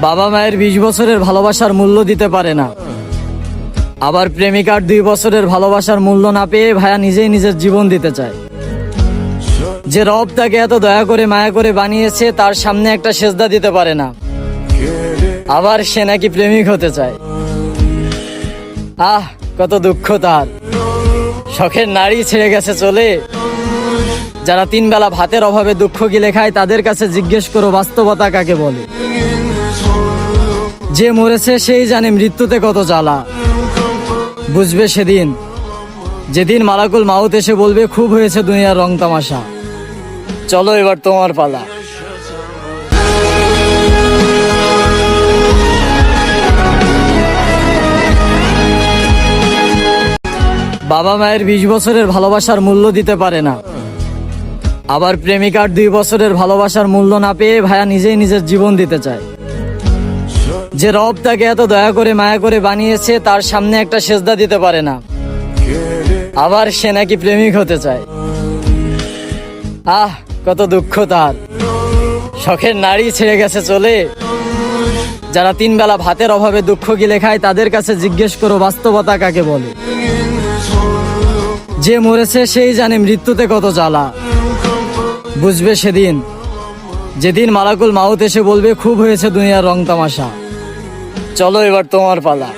বাবা মায়ের 20 বছরের ভালোবাসার মূল্য দিতে পারে না, আবার প্রেমিকার 2 বছরের ভালোবাসার মূল্য না পেয়ে ভাইয়া নিজেই নিজের জীবন দিতে চায়। যে রব তাকে এত দয়া করে মায়া করে বানিয়েছে তার সামনে একটা সেজদা দিতে পারে না, আবার সে নাকি প্রেমিক হতে চায়। আহ, কত দুঃখ তার। শখের নারী ছেড়ে গেছে চলে। যারা 3 বেলা ভাতের অভাবে দুঃখ গিলে খায় তাদের কাছে জিজ্ঞেস করো বাস্তবতা কাকে বলে। যে মরেছে সেই জানে মৃত্যুতে কত জ্বালা। বুঝবে সেদিন, যেদিন মালাকুল মাউত এসে বলবে খুব হয়েছে দুনিয়ার রং তামাশা, চলো এবার তোমার পালা। বাবা মায়ের 20 বছরের ভালোবাসার মূল্য দিতে পারে না, আবার প্রেমিকার 2 বছরের ভালোবাসার মূল্য না পেয়ে ভাইয়া নিজেই নিজের জীবন দিতে চায়। যে রব তাকে এত দয়া করে মায়া করে বানিয়েছে তার সামনে একটা সেজদা দিতে পারে না, আবার সে নাকি প্রেমিক হতে চায়। আহ, কত দুঃখ তার। শখের নারী ছেড়ে গেছে চলে। যারা 3 বেলা ভাতের অভাবে দুঃখ গিলে খায় তাদের কাছে জিজ্ঞেস করো বাস্তবতা কাকে বলে। যে মরেছে সেই জানে মৃত্যুতে কত জ্বালা। বুঝবে সেদিন, যেদিন মালাকুল মাউত এসে বলবে খুব হয়েছে দুনিয়ার রং তামাশা, চলো এবার তোমার পালা।